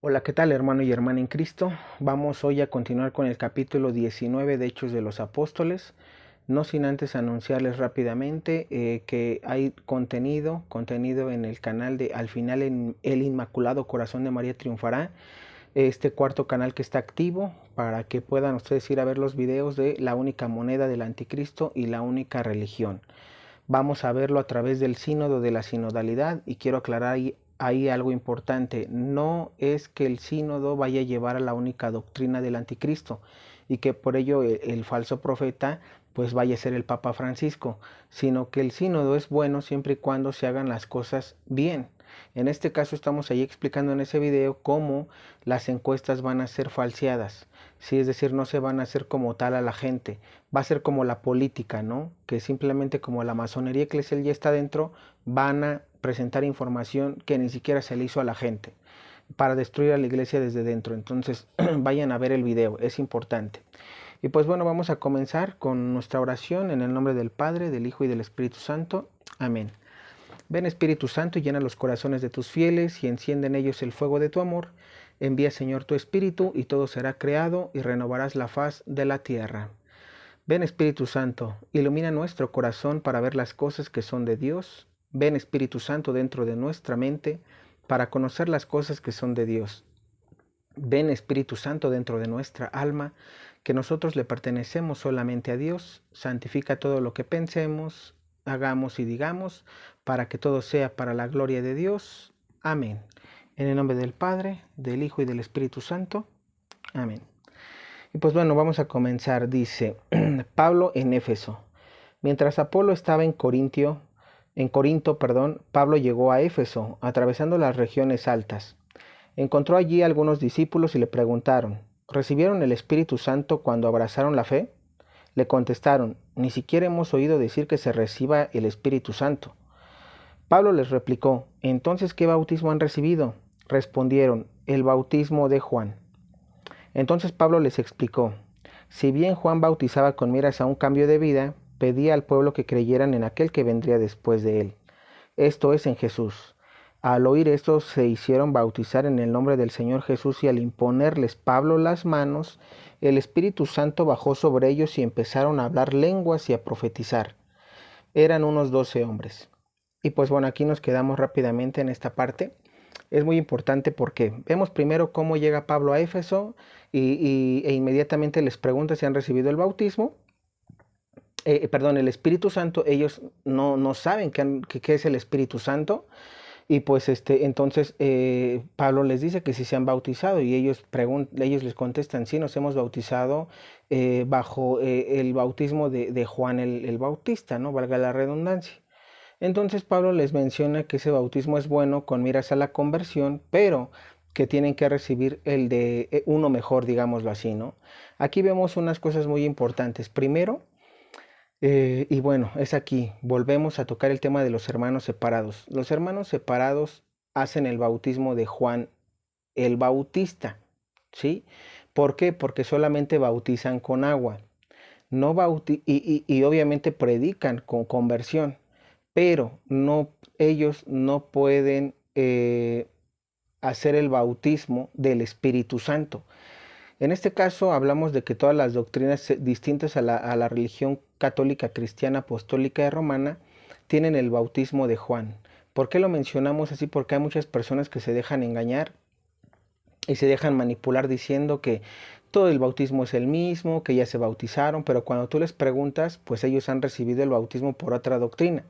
Hola, ¿qué tal, hermano y hermana en Cristo? Vamos hoy a continuar con el capítulo 19 de Hechos de los Apóstoles, no sin antes anunciarles rápidamente que hay contenido en el canal de Al final en El Inmaculado Corazón de María Triunfará, este cuarto canal que está activo para que puedan ustedes ir a ver los videos de La única moneda del anticristo y la única religión. Vamos a verlo a través del sínodo de la sinodalidad y quiero aclarar ahí algo importante. No es que el sínodo vaya a llevar a la única doctrina del anticristo y que por ello el falso profeta pues vaya a ser el Papa Francisco, sino que el sínodo es bueno siempre y cuando se hagan las cosas bien. En este caso estamos ahí explicando en ese video cómo las encuestas van a ser falseadas. Sí, es decir, no se van a hacer como tal a la gente. Va a ser como la política, ¿no? Que simplemente como la masonería eclesial ya está dentro, van a presentar información que ni siquiera se le hizo a la gente para destruir a la iglesia desde dentro. Entonces, vayan a ver el video, es importante. Y pues bueno, vamos a comenzar con nuestra oración en el nombre del Padre, del Hijo y del Espíritu Santo. Amén. Ven Espíritu Santo y llena los corazones de tus fieles y enciende en ellos el fuego de tu amor. Envía Señor tu Espíritu y todo será creado y renovarás la faz de la tierra. Ven Espíritu Santo, ilumina nuestro corazón para ver las cosas que son de Dios. Ven Espíritu Santo dentro de nuestra mente para conocer las cosas que son de Dios. Ven Espíritu Santo dentro de nuestra alma, que nosotros le pertenecemos solamente a Dios. Santifica todo lo que pensemos, hagamos y digamos, para que todo sea para la gloria de Dios. Amén. En el nombre del Padre, del Hijo y del Espíritu Santo. Amén. Y pues bueno, vamos a comenzar. Dice Pablo en Éfeso. Mientras Apolo estaba en Corinto, Pablo llegó a Éfeso, atravesando las regiones altas. Encontró allí algunos discípulos y le preguntaron: ¿recibieron el Espíritu Santo cuando abrazaron la fe? Le contestaron: ni siquiera hemos oído decir que se reciba el Espíritu Santo. Pablo les replicó: ¿entonces qué bautismo han recibido? Respondieron: el bautismo de Juan. Entonces Pablo les explicó: si bien Juan bautizaba con miras a un cambio de vida, pedía al pueblo que creyeran en aquel que vendría después de él, esto es, en Jesús. Al oír esto se hicieron bautizar en el nombre del Señor Jesús, y al imponerles Pablo las manos, el Espíritu Santo bajó sobre ellos y empezaron a hablar lenguas y a profetizar. Eran unos 12 hombres. Y pues bueno, aquí nos quedamos rápidamente en esta parte. Es muy importante porque vemos primero cómo llega Pablo a Éfeso e inmediatamente les pregunta si han recibido el bautismo. El Espíritu Santo. Ellos no saben qué es el Espíritu Santo. Y pues entonces Pablo les dice que si se han bautizado y ellos les contestan: sí, nos hemos bautizado bajo el bautismo de Juan el Bautista, ¿no? Valga la redundancia. Entonces Pablo les menciona que ese bautismo es bueno con miras a la conversión, pero que tienen que recibir el de uno mejor, digámoslo así, ¿no? Aquí vemos unas cosas muy importantes. Primero, y bueno, es aquí, volvemos a tocar el tema de los hermanos separados. Los hermanos separados hacen el bautismo de Juan el Bautista, ¿sí? ¿Por qué? Porque solamente bautizan con agua. No y obviamente predican con conversión, pero no, ellos no pueden hacer el bautismo del Espíritu Santo. En este caso hablamos de que todas las doctrinas distintas a la religión católica, cristiana, apostólica y romana tienen el bautismo de Juan. ¿Por qué lo mencionamos así? Porque hay muchas personas que se dejan engañar y se dejan manipular diciendo que todo el bautismo es el mismo, que ya se bautizaron, pero cuando tú les preguntas, pues ellos han recibido el bautismo por otra doctrina.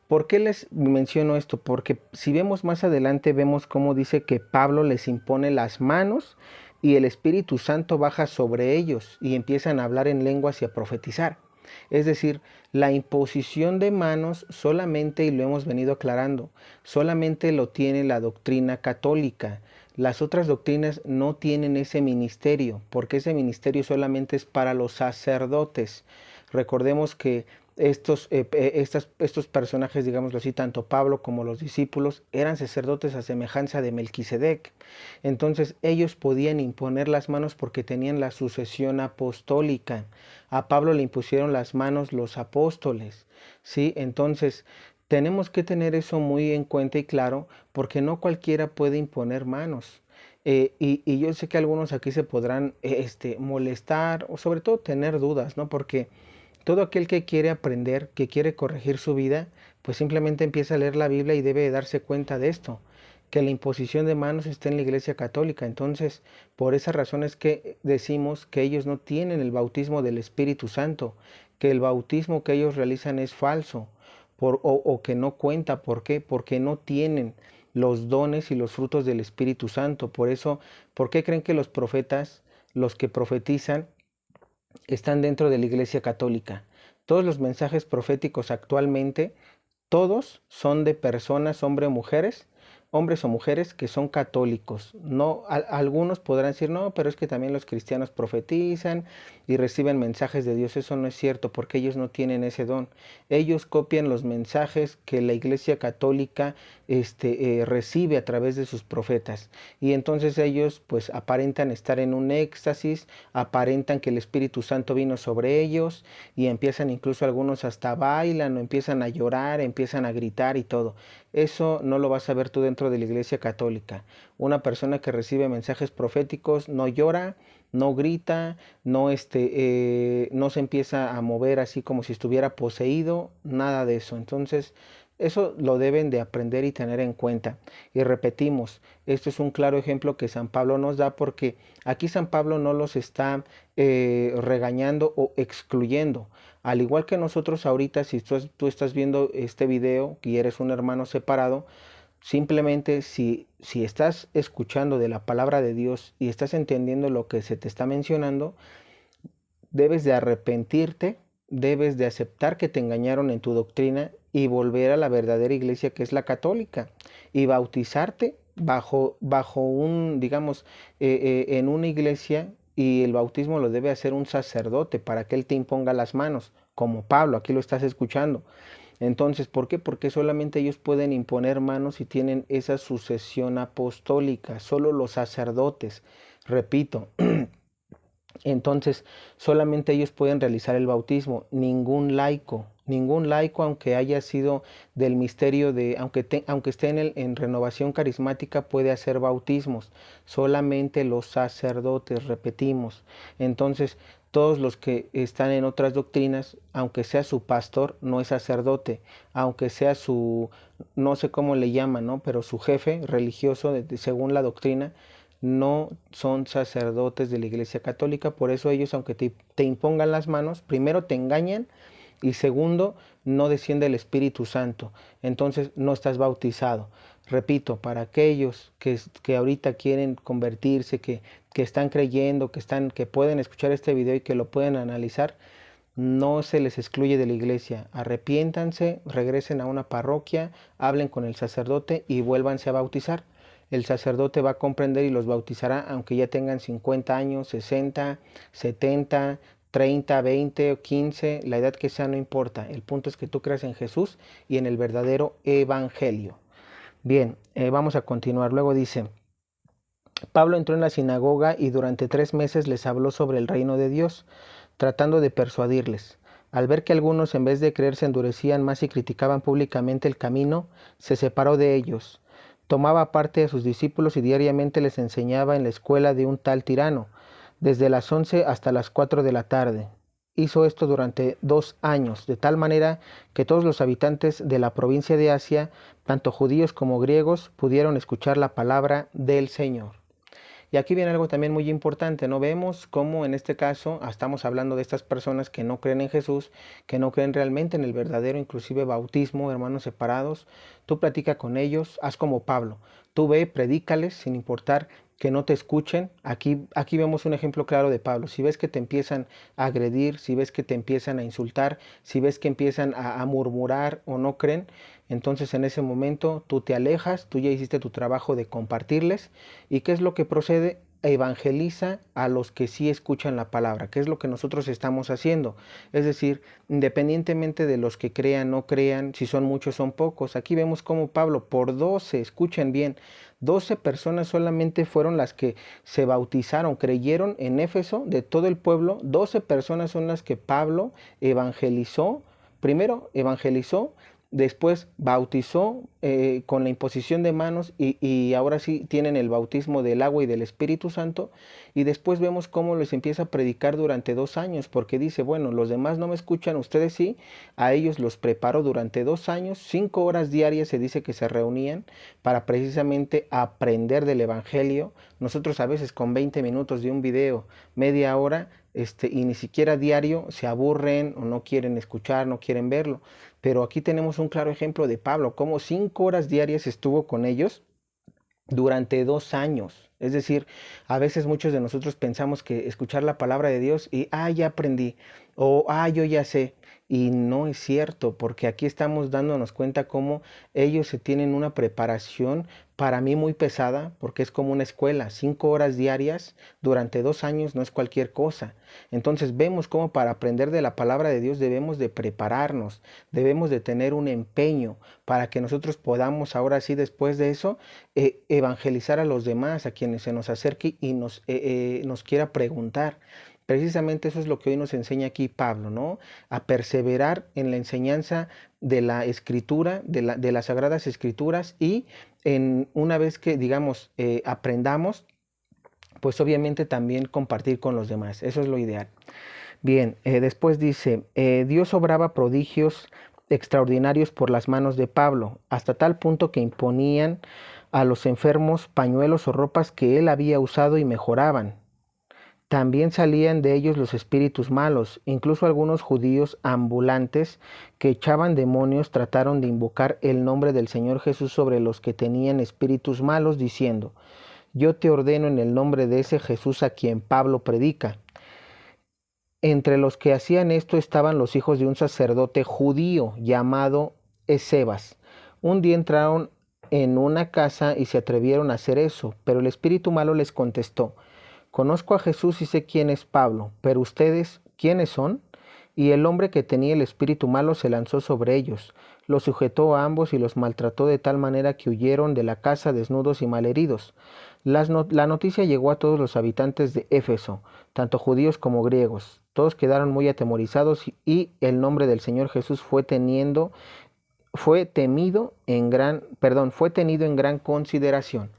¿Por qué les menciono esto? Porque si vemos más adelante, vemos cómo dice que Pablo les impone las manos y el Espíritu Santo baja sobre ellos y empiezan a hablar en lenguas y a profetizar. Es decir, la imposición de manos solamente, y lo hemos venido aclarando, solamente lo tiene la doctrina católica. Las otras doctrinas no tienen ese ministerio, porque ese ministerio solamente es para los sacerdotes. Recordemos que estos personajes, digámoslo así, tanto Pablo como los discípulos, eran sacerdotes a semejanza de Melquisedec. Entonces ellos podían imponer las manos porque tenían la sucesión apostólica. A Pablo le impusieron las manos los apóstoles, ¿sí? Entonces tenemos que tener eso muy en cuenta y claro, porque no cualquiera puede imponer manos. Y yo sé que algunos aquí se podrán molestar o sobre todo tener dudas, ¿no? Porque todo aquel que quiere aprender, que quiere corregir su vida, pues simplemente empieza a leer la Biblia y debe darse cuenta de esto, que la imposición de manos está en la Iglesia Católica. Entonces, por esa razón es que decimos que ellos no tienen el bautismo del Espíritu Santo, que el bautismo que ellos realizan es falso, o que no cuenta. ¿Por qué? Porque no tienen los dones y los frutos del Espíritu Santo. Por eso, ¿por qué creen que los profetas, los que profetizan, están dentro de la Iglesia Católica? Todos los mensajes proféticos actualmente, todos son de personas, hombres o mujeres que son católicos. No, algunos podrán decir, no, pero es que también los cristianos profetizan y reciben mensajes de Dios. Eso no es cierto, porque ellos no tienen ese don. Ellos copian los mensajes que la Iglesia Católica recibe a través de sus profetas. Y entonces ellos pues aparentan estar en un éxtasis, aparentan que el Espíritu Santo vino sobre ellos y empiezan, incluso algunos hasta bailan o empiezan a llorar, empiezan a gritar y todo. Eso no lo vas a ver tú dentro de la Iglesia Católica. Una persona que recibe mensajes proféticos no llora, no grita, no se empieza a mover así como si estuviera poseído, nada de eso. Entonces, eso lo deben de aprender y tener en cuenta. Y repetimos, esto es un claro ejemplo que San Pablo nos da, porque aquí San Pablo no los está regañando o excluyendo. Al igual que nosotros ahorita, si tú estás viendo este video y eres un hermano separado, simplemente si estás escuchando de la palabra de Dios y estás entendiendo lo que se te está mencionando, debes de arrepentirte, debes de aceptar que te engañaron en tu doctrina y volver a la verdadera iglesia, que es la católica, y bautizarte bajo un, digamos, en una iglesia, y el bautismo lo debe hacer un sacerdote para que él te imponga las manos, como Pablo, aquí lo estás escuchando. Entonces, ¿por qué? Porque solamente ellos pueden imponer manos y tienen esa sucesión apostólica, solo los sacerdotes, repito. Entonces, solamente ellos pueden realizar el bautismo, ningún laico, aunque haya sido del misterio de, aunque esté en renovación carismática, puede hacer bautismos, solamente los sacerdotes, repetimos. Entonces, todos los que están en otras doctrinas, aunque sea su pastor, no es sacerdote, aunque sea su, no sé cómo le llaman, ¿no? Pero su jefe religioso, según la doctrina, no son sacerdotes de la Iglesia Católica. Por eso ellos, aunque te impongan las manos, primero te engañan y segundo, no desciende el Espíritu Santo. Entonces no estás bautizado. Repito, para aquellos que ahorita quieren convertirse, que están creyendo, que pueden escuchar este video y que lo pueden analizar, no se les excluye de la iglesia. Arrepiéntanse, regresen a una parroquia, hablen con el sacerdote y vuélvanse a bautizar. El sacerdote va a comprender y los bautizará aunque ya tengan 50 años, 60, 70, 30, 20 o 15, la edad que sea no importa. El punto es que tú creas en Jesús y en el verdadero evangelio. Bien, vamos a continuar. Luego dice, Pablo entró en la sinagoga y durante 3 meses les habló sobre el reino de Dios, tratando de persuadirles. Al ver que algunos en vez de creer se endurecían más y criticaban públicamente el camino, se separó de ellos. Tomaba parte a sus discípulos y diariamente les enseñaba en la escuela de un tal Tirano, desde las 11 hasta las 4 de la tarde. Hizo esto durante 2 años, de tal manera que todos los habitantes de la provincia de Asia, tanto judíos como griegos, pudieron escuchar la palabra del Señor. Y aquí viene algo también muy importante, ¿no? Vemos cómo en este caso estamos hablando de estas personas que no creen en Jesús, que no creen realmente en el verdadero, inclusive bautismo, hermanos separados. Tú platica con ellos, haz como Pablo. Tú ve, predícales sin importar que no te escuchen. Aquí vemos un ejemplo claro de Pablo. Si ves que te empiezan a agredir, si ves que te empiezan a insultar, si ves que empiezan a murmurar o no creen, entonces en ese momento tú te alejas, tú ya hiciste tu trabajo de compartirles. ¿Y qué es lo que procede? Evangeliza a los que sí escuchan la palabra, que es lo que nosotros estamos haciendo. Es decir, independientemente de los que crean, no crean, si son muchos, son pocos. Aquí vemos cómo Pablo, por 12, escuchen bien, 12 personas solamente fueron las que se bautizaron, creyeron en Éfeso, de todo el pueblo. 12 personas son las que Pablo evangelizó. Primero evangelizó, después bautizó con la imposición de manos y ahora sí tienen el bautismo del agua y del Espíritu Santo, y después vemos cómo les empieza a predicar durante 2 años, porque dice, bueno, los demás no me escuchan, ustedes sí, a ellos los preparó durante 2 años, 5 horas diarias se dice que se reunían para precisamente aprender del Evangelio. Nosotros a veces con 20 minutos de un video, media hora, y ni siquiera diario se aburren o no quieren escuchar, no quieren verlo. Pero aquí tenemos un claro ejemplo de Pablo, cómo 5 horas diarias estuvo con ellos durante 2 años. Es decir, a veces muchos de nosotros pensamos que escuchar la palabra de Dios y, ya aprendí, o, yo ya sé. Y no es cierto, porque aquí estamos dándonos cuenta cómo ellos se tienen una preparación para mí muy pesada, porque es como una escuela, 5 horas diarias durante 2 años no es cualquier cosa. Entonces vemos cómo para aprender de la palabra de Dios debemos de prepararnos, debemos de tener un empeño para que nosotros podamos ahora sí después de eso evangelizar a los demás, a quienes se nos acerque y nos quiera preguntar. Precisamente eso es lo que hoy nos enseña aquí Pablo, ¿no? A perseverar en la enseñanza de la escritura, de las sagradas escrituras, y una vez que, digamos, aprendamos, pues obviamente también compartir con los demás. Eso es lo ideal. Bien, después dice, Dios obraba prodigios extraordinarios por las manos de Pablo, hasta tal punto que imponían a los enfermos pañuelos o ropas que él había usado y mejoraban. También salían de ellos los espíritus malos, incluso algunos judíos ambulantes que echaban demonios trataron de invocar el nombre del Señor Jesús sobre los que tenían espíritus malos, diciendo, yo te ordeno en el nombre de ese Jesús a quien Pablo predica. Entre los que hacían esto estaban los hijos de un sacerdote judío llamado Escevas. Un día entraron en una casa y se atrevieron a hacer eso, pero el espíritu malo les contestó, conozco a Jesús y sé quién es Pablo, pero ustedes, ¿quiénes son? Y el hombre que tenía el espíritu malo se lanzó sobre ellos, los sujetó a ambos y los maltrató de tal manera que huyeron de la casa desnudos y malheridos. La noticia llegó a todos los habitantes de Éfeso, tanto judíos como griegos. Todos quedaron muy atemorizados y el nombre del Señor Jesús fue tenido en gran consideración.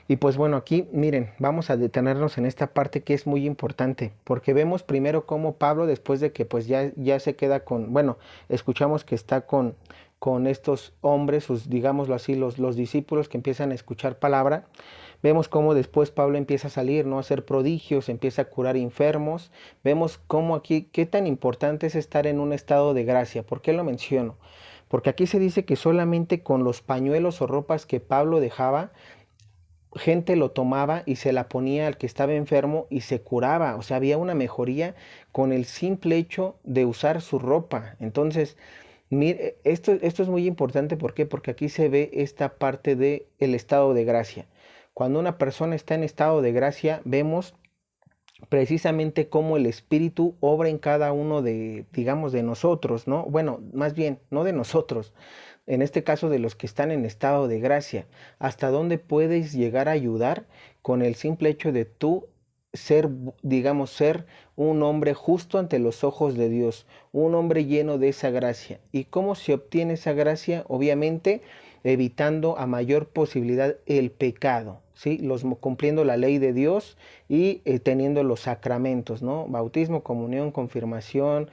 Y pues bueno, aquí miren, vamos a detenernos en esta parte que es muy importante, porque vemos primero cómo Pablo, después de que pues ya se queda escuchamos que está con estos hombres, digámoslo así, los discípulos que empiezan a escuchar palabra. Vemos cómo después Pablo empieza a salir, ¿no? A hacer prodigios, empieza a curar enfermos. Vemos cómo aquí, qué tan importante es estar en un estado de gracia. ¿Por qué lo menciono? Porque aquí se dice que solamente con los pañuelos o ropas que Pablo dejaba, gente lo tomaba y se la ponía al que estaba enfermo y se curaba. O sea, había una mejoría con el simple hecho de usar su ropa. Entonces, mire, esto es muy importante. ¿Por qué? Porque aquí se ve esta parte del estado de gracia. Cuando una persona está en estado de gracia, vemos precisamente cómo el Espíritu obra en cada uno digamos, de nosotros, ¿no? Bueno, más bien, no de nosotros, en este caso de los que están en estado de gracia. ¿Hasta dónde puedes llegar a ayudar con el simple hecho de tú ser, digamos, ser un hombre justo ante los ojos de Dios, un hombre lleno de esa gracia? ¿Y cómo se obtiene esa gracia? Obviamente, evitando a mayor posibilidad el pecado, ¿sí? Cumpliendo la ley de Dios y teniendo los sacramentos, ¿no? Bautismo, comunión, confirmación,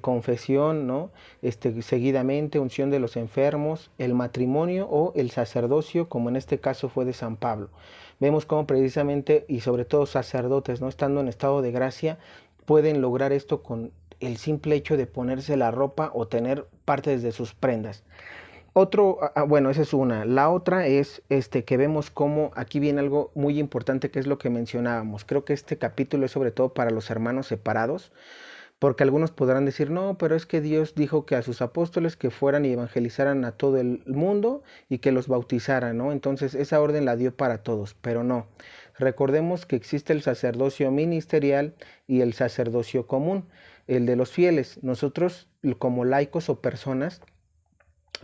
confesión, ¿no? Seguidamente, unción de los enfermos, el matrimonio o el sacerdocio, como en este caso fue de San Pablo. Vemos cómo precisamente, y sobre todo sacerdotes, ¿no? Estando en estado de gracia, pueden lograr esto con el simple hecho de ponerse la ropa o tener partes de sus prendas. Bueno, esa es una. La otra es que vemos cómo aquí viene algo muy importante, que es lo que mencionábamos. Creo que este capítulo es sobre todo para los hermanos separados, porque algunos podrán decir, no, pero es que Dios dijo que a sus apóstoles que fueran y evangelizaran a todo el mundo y que los bautizaran, ¿no? Entonces esa orden la dio para todos, pero no. Recordemos que existe el sacerdocio ministerial y el sacerdocio común, el de los fieles. Nosotros, como laicos o personas,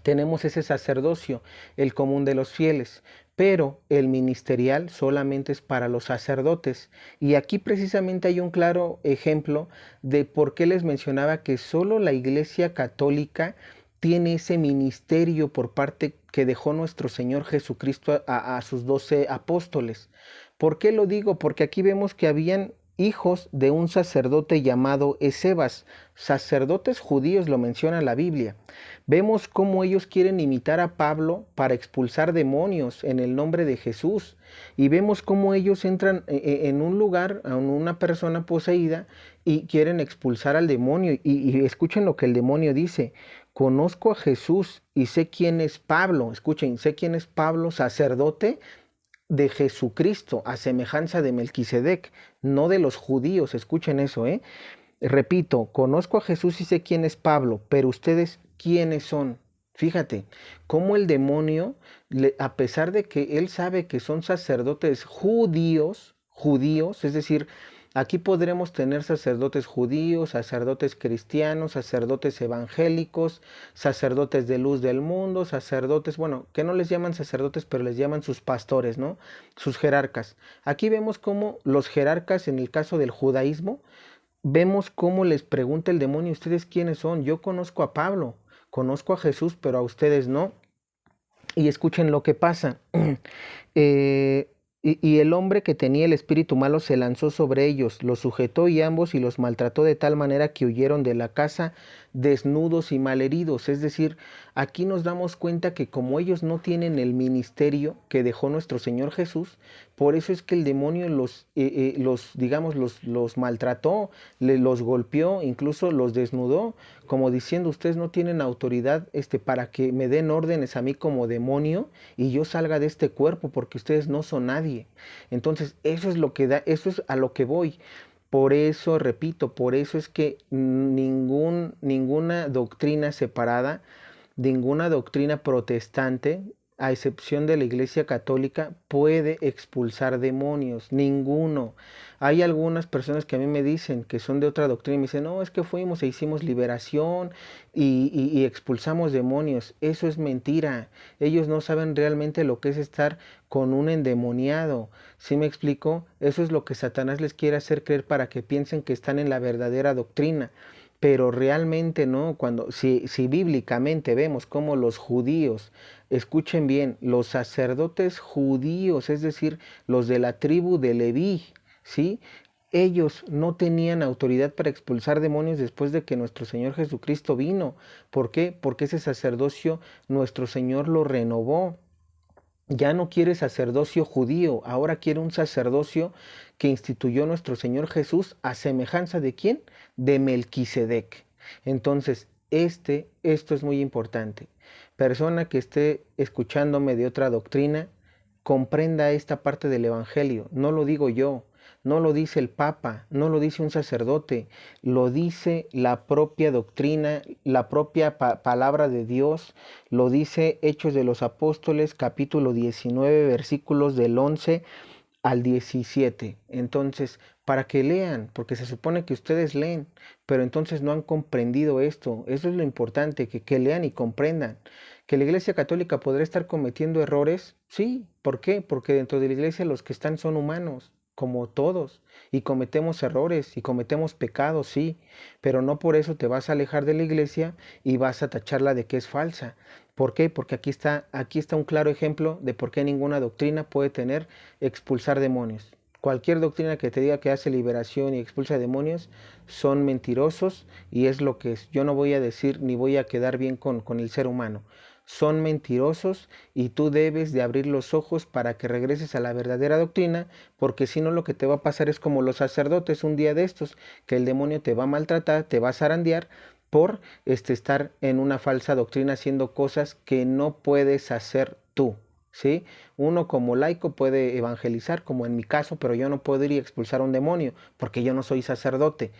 tenemos ese sacerdocio, el común de los fieles, pero el ministerial solamente es para los sacerdotes. Y aquí precisamente hay un claro ejemplo de por qué les mencionaba que solo la Iglesia Católica tiene ese ministerio por parte que dejó nuestro Señor Jesucristo a sus 12 apóstoles. ¿Por qué lo digo? Porque aquí vemos que habían hijos de un sacerdote llamado Escevas, sacerdotes judíos, lo menciona la Biblia. Vemos cómo ellos quieren imitar a Pablo para expulsar demonios en el nombre de Jesús. Y vemos cómo ellos entran en un lugar, a una persona poseída, y quieren expulsar al demonio. Y escuchen lo que el demonio dice: conozco a Jesús y sé quién es Pablo. Escuchen, sé quién es Pablo, sacerdote de Jesucristo, a semejanza de Melquisedec, no de los judíos. Escuchen eso, ¿eh? Repito, conozco a Jesús y sé quién es Pablo, pero ustedes, ¿quiénes son? Fíjate, cómo el demonio, a pesar de que él sabe que son sacerdotes judíos, es decir, aquí podremos tener sacerdotes judíos, sacerdotes cristianos, sacerdotes evangélicos, sacerdotes de luz del mundo, sacerdotes, bueno, que no les llaman sacerdotes, pero les llaman sus pastores, ¿no? Sus jerarcas. Aquí vemos cómo los jerarcas, en el caso del judaísmo, vemos cómo les pregunta el demonio: ¿ustedes quiénes son? Yo conozco a Pablo, conozco a Jesús, pero a ustedes no. Y escuchen lo que pasa. eh, y el hombre que tenía el espíritu malo se lanzó sobre ellos, los sujetó y ambos y los maltrató de tal manera que huyeron de la casa desnudos y malheridos. Es decir, aquí nos damos cuenta que como ellos no tienen el ministerio que dejó nuestro Señor Jesús, por eso es que el demonio los maltrató, los golpeó, incluso los desnudó, como diciendo: ustedes no tienen autoridad para que me den órdenes a mí como demonio y yo salga de este cuerpo, porque ustedes no son nadie. Entonces, eso es lo que da, eso es a lo que voy. Por eso, repito, por eso es que ninguna doctrina separada, ninguna doctrina protestante, a excepción de la Iglesia Católica, puede expulsar demonios. Ninguno. Hay algunas personas que a mí me dicen que son de otra doctrina y me dicen: no, es que fuimos e hicimos liberación y expulsamos demonios. Eso es mentira. Ellos no saben realmente lo que es estar con un endemoniado. ¿Sí me explico? Eso es lo que Satanás les quiere hacer creer para que piensen que están en la verdadera doctrina. Pero realmente no. Si bíblicamente vemos cómo los judíos, escuchen bien, los sacerdotes judíos, es decir, los de la tribu de Leví, ¿sí? Ellos no tenían autoridad para expulsar demonios después de que nuestro Señor Jesucristo vino. ¿Por qué? Porque ese sacerdocio nuestro Señor lo renovó. Ya no quiere sacerdocio judío, ahora quiere un sacerdocio que instituyó nuestro Señor Jesús, a semejanza de ¿quién? De Melquisedec. Entonces, esto es muy importante. Persona que esté escuchándome de otra doctrina, comprenda esta parte del Evangelio. No lo digo yo, no lo dice el Papa, no lo dice un sacerdote, lo dice la propia doctrina, la propia palabra de Dios, lo dice Hechos de los Apóstoles, capítulo 19, versículos del 11 al 17. Entonces, para que lean, porque se supone que ustedes leen, pero entonces no han comprendido esto. Eso es lo importante, que lean y comprendan. ¿Que la Iglesia Católica podrá estar cometiendo errores? Sí. ¿Por qué? Porque dentro de la Iglesia los que están son humanos, como todos, y cometemos errores y cometemos pecados, sí, pero no por eso te vas a alejar de la Iglesia y vas a tacharla de que es falsa. ¿Por qué? Porque aquí está un claro ejemplo de por qué ninguna doctrina puede tener expulsar demonios. Cualquier doctrina que te diga que hace liberación y expulsa demonios son mentirosos, y es lo que es. Yo no voy a decir ni voy a quedar bien con el ser humano. Son mentirosos, y tú debes de abrir los ojos para que regreses a la verdadera doctrina, porque si no lo que te va a pasar es como los sacerdotes un día de estos, que el demonio te va a maltratar, te va a zarandear por estar en una falsa doctrina haciendo cosas que no puedes hacer tú. ¿Sí? Uno como laico puede evangelizar, como en mi caso, pero yo no puedo ir y expulsar a un demonio porque yo no soy sacerdote.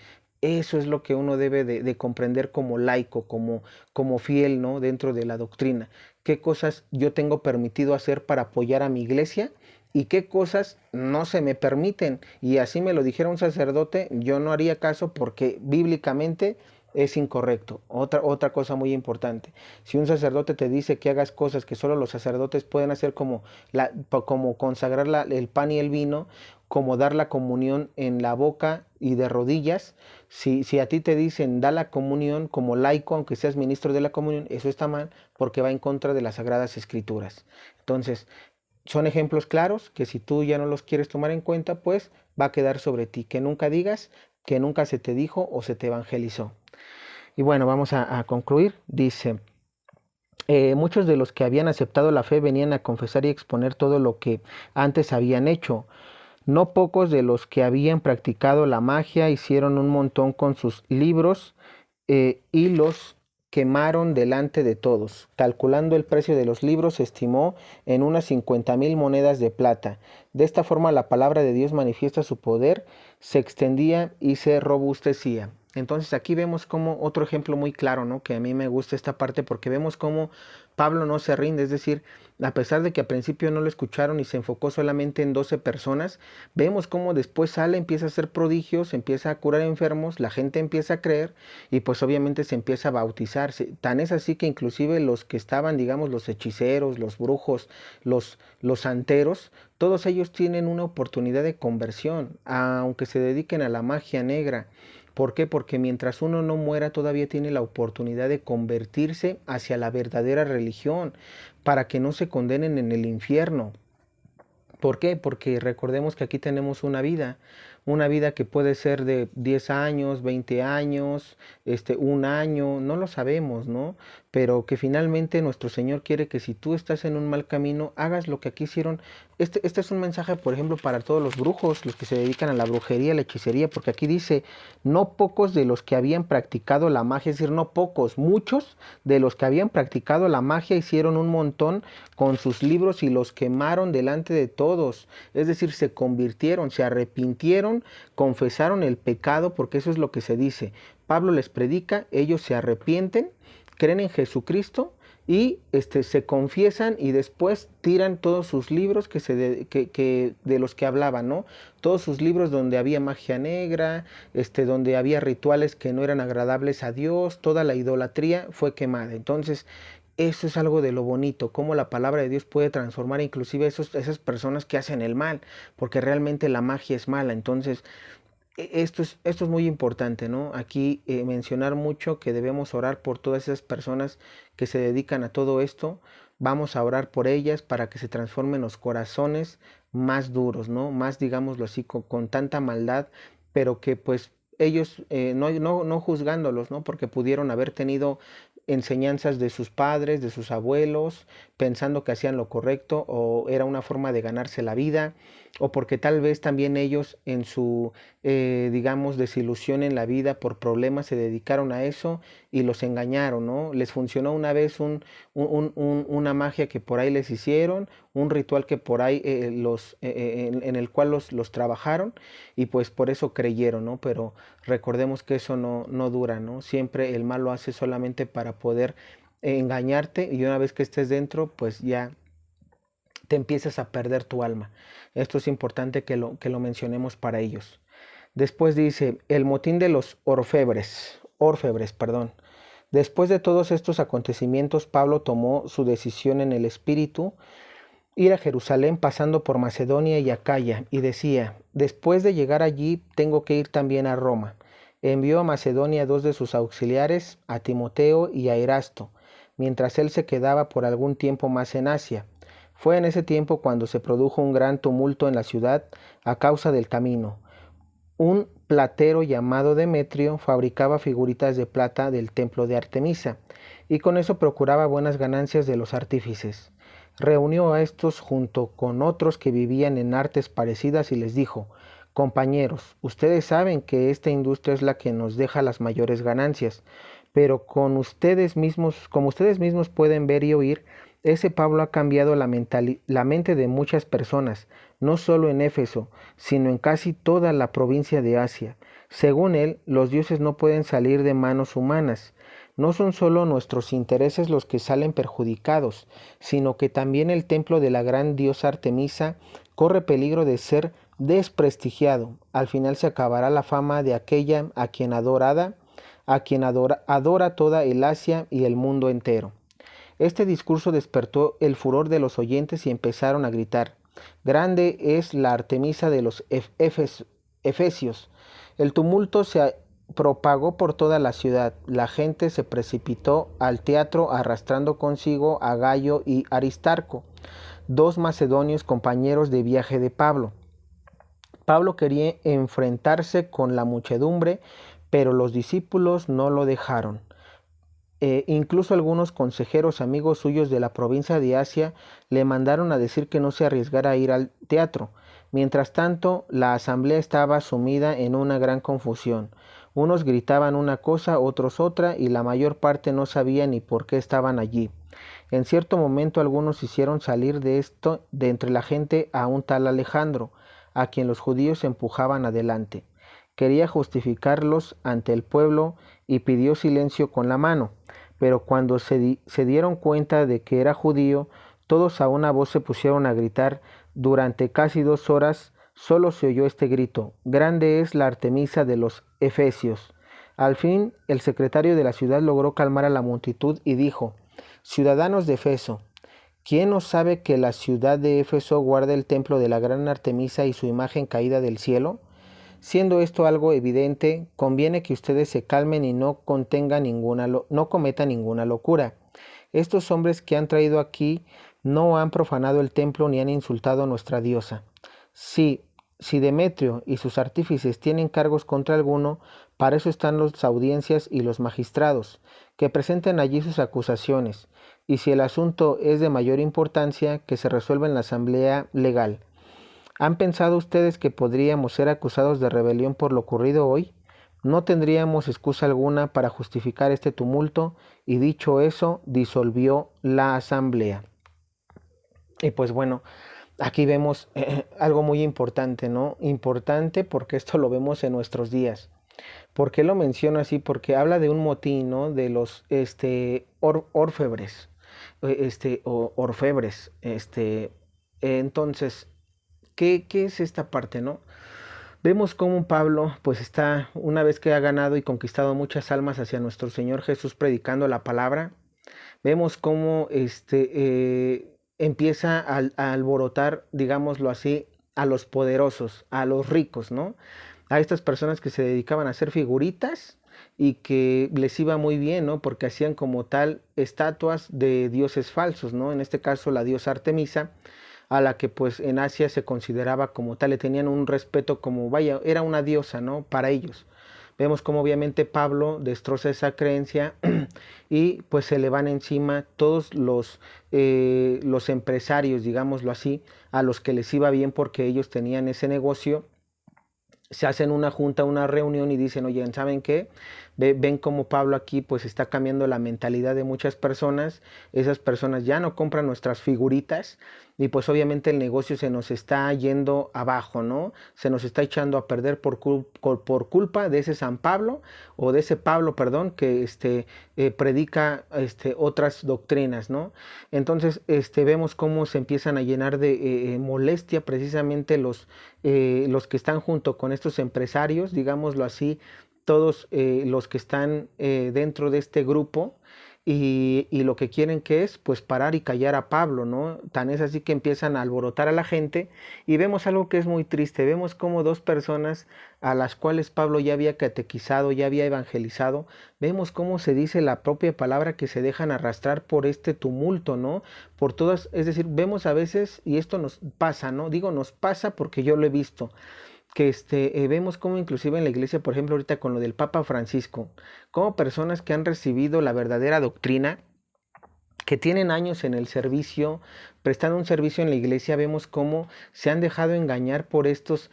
Eso es lo que uno debe de comprender como laico, como fiel, ¿no? Dentro de la doctrina. ¿Qué cosas yo tengo permitido hacer para apoyar a mi iglesia? ¿Y qué cosas no se me permiten? Y así me lo dijera un sacerdote, yo no haría caso, porque bíblicamente es incorrecto. Otra cosa muy importante: si un sacerdote te dice que hagas cosas que solo los sacerdotes pueden hacer, como consagrar el pan y el vino, como dar la comunión en la boca y de rodillas. Si a ti te dicen da la comunión como laico, aunque seas ministro de la comunión, eso está mal porque va en contra de las Sagradas Escrituras. Entonces, son ejemplos claros que si tú ya no los quieres tomar en cuenta, pues va a quedar sobre ti. Que nunca digas que nunca se te dijo o se te evangelizó. Y bueno, vamos a concluir. Dice, muchos de los que habían aceptado la fe venían a confesar y exponer todo lo que antes habían hecho. No pocos de los que habían practicado la magia hicieron un montón con sus libros y los quemaron delante de todos. Calculando el precio de los libros, se estimó en unas 50,000 monedas de plata. De esta forma la palabra de Dios manifiesta su poder, se extendía y se robustecía. Entonces aquí vemos como otro ejemplo muy claro, ¿no? Que a mí me gusta esta parte porque vemos cómo Pablo no se rinde, es decir, a pesar de que al principio no lo escucharon y se enfocó solamente en 12 personas, vemos cómo después sale, empieza a hacer prodigios, empieza a curar enfermos, la gente empieza a creer y pues obviamente se empieza a bautizar. Tan es así que inclusive los que estaban, digamos, los hechiceros, los brujos, los santeros, todos ellos tienen una oportunidad de conversión, aunque se dediquen a la magia negra. ¿Por qué? Porque mientras uno no muera todavía tiene la oportunidad de convertirse hacia la verdadera religión para que no se condenen en el infierno. ¿Por qué? Porque recordemos que aquí tenemos una vida que puede ser de 10 años, 20 años, un año, no lo sabemos, ¿no? Pero que finalmente nuestro Señor quiere que si tú estás en un mal camino, hagas lo que aquí hicieron. Este es un mensaje, por ejemplo, para todos los brujos, los que se dedican a la brujería, a la hechicería, porque aquí dice, no pocos de los que habían practicado la magia, es decir, no pocos, muchos de los que habían practicado la magia hicieron un montón con sus libros y los quemaron delante de todos. Es decir, se convirtieron, se arrepintieron, confesaron el pecado, porque eso es lo que se dice. Pablo les predica, ellos se arrepienten, creen en Jesucristo y se confiesan y después tiran todos sus libros de los que hablaban, ¿no? Todos sus libros donde había magia negra, donde había rituales que no eran agradables a Dios, toda la idolatría fue quemada. Entonces, eso es algo de lo bonito, cómo la palabra de Dios puede transformar inclusive esas personas que hacen el mal, porque realmente la magia es mala. Entonces, esto es muy importante, ¿no? Aquí mencionar mucho que debemos orar por todas esas personas que se dedican a todo esto. Vamos a orar por ellas para que se transformen los corazones más duros, ¿no? Más, digámoslo así, con tanta maldad, pero que pues ellos, no juzgándolos, ¿no? Porque pudieron haber tenido enseñanzas de sus padres, de sus abuelos, pensando que hacían lo correcto o era una forma de ganarse la vida, o porque tal vez también ellos en su, digamos, desilusión en la vida por problemas se dedicaron a eso y los engañaron, ¿no? Les funcionó una vez una magia que por ahí les hicieron, un ritual que por ahí en el cual los trabajaron y pues por eso creyeron, ¿no? Pero recordemos que eso no dura, ¿no? Siempre el mal lo hace solamente para poder engañarte y una vez que estés dentro, pues ya te empiezas a perder tu alma. Esto es importante que lo mencionemos para ellos. Después dice, el motín de los orfebres, perdón. Después de todos estos acontecimientos, Pablo tomó su decisión en el espíritu, ir a Jerusalén pasando por Macedonia y Acaya, y decía, después de llegar allí, tengo que ir también a Roma. Envió a Macedonia 2 de sus auxiliares, a Timoteo y a Erasto, mientras él se quedaba por algún tiempo más en Asia. Fue en ese tiempo cuando se produjo un gran tumulto en la ciudad a causa del camino. Un platero llamado Demetrio fabricaba figuritas de plata del templo de Artemisa, y con eso procuraba buenas ganancias de los artífices. Reunió a estos junto con otros que vivían en artes parecidas y les dijo, compañeros, ustedes saben que esta industria es la que nos deja las mayores ganancias, pero como ustedes mismos pueden ver y oír, ese Pablo ha cambiado la mente de muchas personas, no solo en Éfeso, sino en casi toda la provincia de Asia. Según él, los dioses no pueden salir de manos humanas. No son solo nuestros intereses los que salen perjudicados, sino que también el templo de la gran diosa Artemisa corre peligro de ser desprestigiado. Al final se acabará la fama de aquella a quien adora toda el Asia y el mundo entero. Este discurso despertó el furor de los oyentes y empezaron a gritar, Grande es la Artemisa de los Efesios. El tumulto se propagó por toda la ciudad. La gente se precipitó al teatro arrastrando consigo a Gayo y Aristarco, dos macedonios compañeros de viaje de Pablo. Pablo quería enfrentarse con la muchedumbre, pero los discípulos no lo dejaron. Incluso algunos consejeros amigos suyos de la provincia de Asia le mandaron a decir que no se arriesgara a ir al teatro. Mientras tanto, la asamblea estaba sumida en una gran confusión. Unos gritaban una cosa, otros otra, y la mayor parte no sabía ni por qué estaban allí. En cierto momento algunos hicieron salir de entre la gente a un tal Alejandro, a quien los judíos empujaban adelante. Quería justificarlos ante el pueblo y pidió silencio con la mano. Pero cuando se dieron cuenta de que era judío, todos a una voz se pusieron a gritar. Durante casi 2 horas solo se oyó este grito: «Grande es la Artemisa de los Efesios». Al fin, el secretario de la ciudad logró calmar a la multitud y dijo: «Ciudadanos de Efeso, ¿quién no sabe que la ciudad de Éfeso guarda el templo de la gran Artemisa y su imagen caída del cielo? Siendo esto algo evidente, conviene que ustedes se calmen y no cometan ninguna locura. Estos hombres que han traído aquí no han profanado el templo ni han insultado a nuestra diosa. Si Demetrio y sus artífices tienen cargos contra alguno, para eso están las audiencias y los magistrados, que presenten allí sus acusaciones, y si el asunto es de mayor importancia, que se resuelva en la asamblea legal. ¿Han pensado ustedes que podríamos ser acusados de rebelión por lo ocurrido hoy? No tendríamos excusa alguna para justificar este tumulto, y dicho eso, disolvió la asamblea». Y pues bueno, aquí vemos algo muy importante, ¿no? Importante porque esto lo vemos en nuestros días. ¿Por qué lo menciono así? Porque habla de un motín, ¿no? De los orfebres, orfebres. Entonces, ¿qué es esta parte, no? Vemos cómo Pablo, pues está, una vez que ha ganado y conquistado muchas almas hacia nuestro Señor Jesús predicando la palabra, vemos cómo empieza a alborotar, digámoslo así, a los poderosos, a los ricos, ¿no? A estas personas que se dedicaban a hacer figuritas y que les iba muy bien, ¿no? Porque hacían como tal estatuas de dioses falsos, ¿no? En este caso la diosa Artemisa, a la que pues en Asia se consideraba como tal, le tenían un respeto como, vaya, era una diosa, ¿no? Para ellos. Vemos como obviamente Pablo destroza esa creencia y pues se le van encima todos los empresarios, digámoslo así, a los que les iba bien porque ellos tenían ese negocio. Se hacen una junta, una reunión y dicen: oye, ¿saben qué? Ven cómo Pablo aquí pues está cambiando la mentalidad de muchas personas. Esas personas ya no compran nuestras figuritas y pues obviamente el negocio se nos está yendo abajo, ¿no? Se nos está echando a perder por culpa de ese San Pablo, o de ese Pablo, perdón, que predica otras doctrinas, ¿no? Entonces vemos cómo se empiezan a llenar de molestia precisamente los que están junto con estos empresarios, digámoslo así, todos los que están dentro de este grupo, y lo que quieren que es pues parar y callar a Pablo, ¿no? Tan es así que empiezan a alborotar a la gente, y vemos algo que es muy triste. Vemos como 2 personas a las cuales Pablo ya había catequizado, ya había evangelizado, vemos cómo se dice la propia palabra, que se dejan arrastrar por este tumulto, ¿no? Por todas, es decir, vemos a veces, y esto nos pasa, ¿no? Digo nos pasa porque yo lo he visto, que vemos como inclusive en la iglesia, por ejemplo ahorita con lo del Papa Francisco, como personas que han recibido la verdadera doctrina, que tienen años en el servicio, prestando un servicio en la iglesia, vemos cómo se han dejado engañar por estos,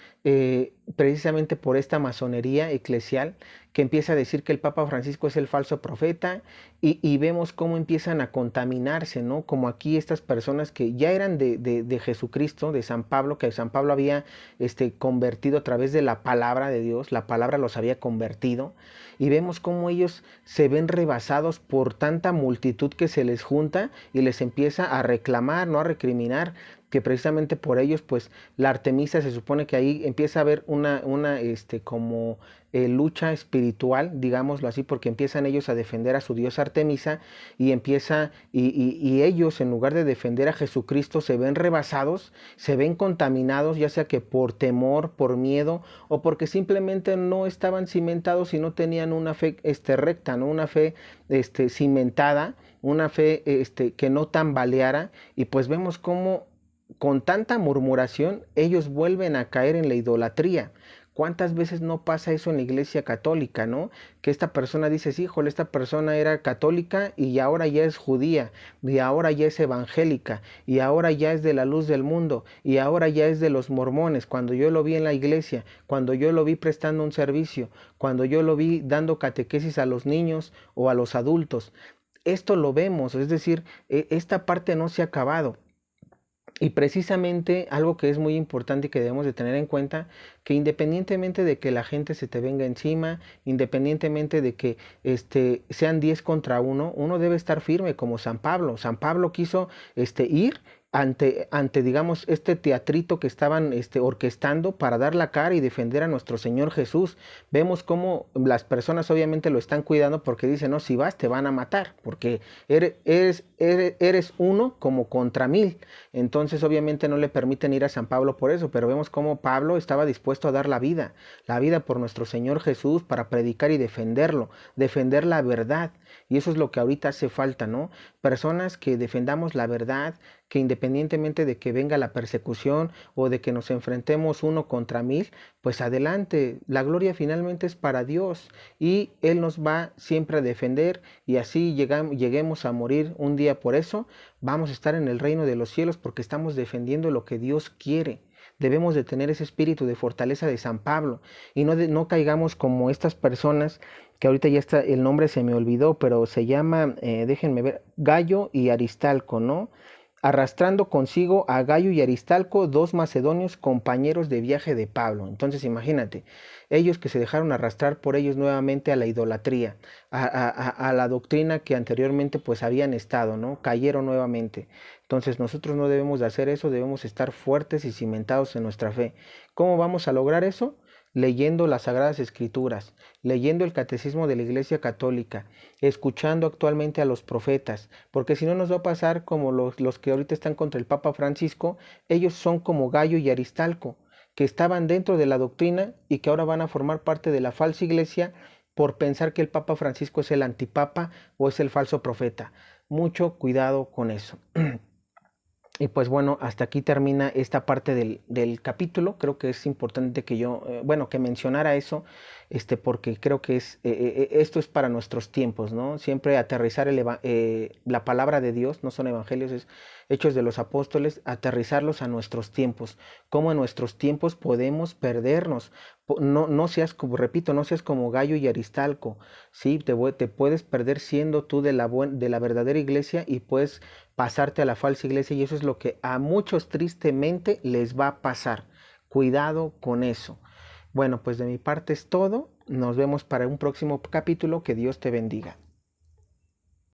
precisamente por esta masonería eclesial, que empieza a decir que el Papa Francisco es el falso profeta, y vemos cómo empiezan a contaminarse, ¿no? Como aquí estas personas que ya eran de Jesucristo, de San Pablo, que San Pablo había convertido a través de la palabra de Dios, la palabra los había convertido, y vemos cómo ellos se ven rebasados por tanta multitud que se les junta y les empieza a reclamar, no a recriminar, que precisamente por ellos, pues la Artemisa se supone que ahí empieza a haber una como lucha espiritual, digámoslo así, porque empiezan ellos a defender a su diosa Artemisa y y ellos, en lugar de defender a Jesucristo, se ven rebasados, se ven contaminados, ya sea que por temor, por miedo o porque simplemente no estaban cimentados y no tenían una fe recta, ¿no? Una fe cimentada, una fe que no tambaleara, y pues vemos cómo con tanta murmuración ellos vuelven a caer en la idolatría. ¿Cuántas veces no pasa eso en la iglesia católica, no? Que esta persona dice, sí, híjole, esta persona era católica y ahora ya es judía, y ahora ya es evangélica, y ahora ya es de la luz del mundo, y ahora ya es de los mormones, cuando yo lo vi en la iglesia, cuando yo lo vi prestando un servicio, cuando yo lo vi dando catequesis a los niños o a los adultos. Esto lo vemos, es decir, esta parte no se ha acabado. Y precisamente algo que es muy importante y que debemos de tener en cuenta, que independientemente de que la gente se te venga encima, independientemente de que sean 10 contra uno, uno debe estar firme como San Pablo. San Pablo quiso ir ante, digamos, este teatrito que estaban orquestando para dar la cara y defender a nuestro Señor Jesús. Vemos cómo las personas obviamente lo están cuidando porque dicen, no, si vas te van a matar, porque eres uno como contra 1000. Entonces obviamente no le permiten ir a San Pablo por eso, pero vemos cómo Pablo estaba dispuesto a dar la vida por nuestro Señor Jesús, para predicar y defenderlo, defender la verdad. Y eso es lo que ahorita hace falta, ¿no? Personas que defendamos la verdad, que independientemente de que venga la persecución o de que nos enfrentemos 1 contra 1000, pues adelante, la gloria finalmente es para Dios y Él nos va siempre a defender, y así lleguemos a morir un día por eso, vamos a estar en el reino de los cielos porque estamos defendiendo lo que Dios quiere. Debemos de tener ese espíritu de fortaleza de San Pablo y no caigamos como estas personas que ahorita ya está, el nombre se me olvidó, pero se llama, déjenme ver, Gayo y Aristalco, ¿no? Arrastrando consigo a Gayo y Aristalco, 2 macedonios compañeros de viaje de Pablo. Entonces imagínate, ellos que se dejaron arrastrar por ellos nuevamente a la idolatría, a la doctrina que anteriormente pues habían estado, ¿no? Cayeron nuevamente. Entonces nosotros no debemos de hacer eso, debemos estar fuertes y cimentados en nuestra fe. ¿Cómo vamos a lograr eso? Leyendo las Sagradas Escrituras, leyendo el Catecismo de la Iglesia Católica, escuchando actualmente a los profetas, porque si no nos va a pasar como los que ahorita están contra el Papa Francisco. Ellos son como Gayo y Aristalco, que estaban dentro de la doctrina y que ahora van a formar parte de la falsa iglesia por pensar que el Papa Francisco es el antipapa o es el falso profeta. Mucho cuidado con eso. Y pues bueno, hasta aquí termina esta parte del capítulo. Creo que es importante que yo, que mencionara eso, porque creo que esto es para nuestros tiempos, ¿no? Siempre aterrizar la palabra de Dios, no son evangelios, es Hechos de los Apóstoles, aterrizarlos a nuestros tiempos. Cómo en nuestros tiempos podemos perdernos. No seas como, repito, no seas como Gayo y Aristalco, ¿sí? Te puedes perder siendo tú de la verdadera iglesia y puedes pasarte a la falsa iglesia, y eso es lo que a muchos tristemente les va a pasar. Cuidado con eso. Bueno, pues de mi parte es todo. Nos vemos para un próximo capítulo. Que Dios te bendiga.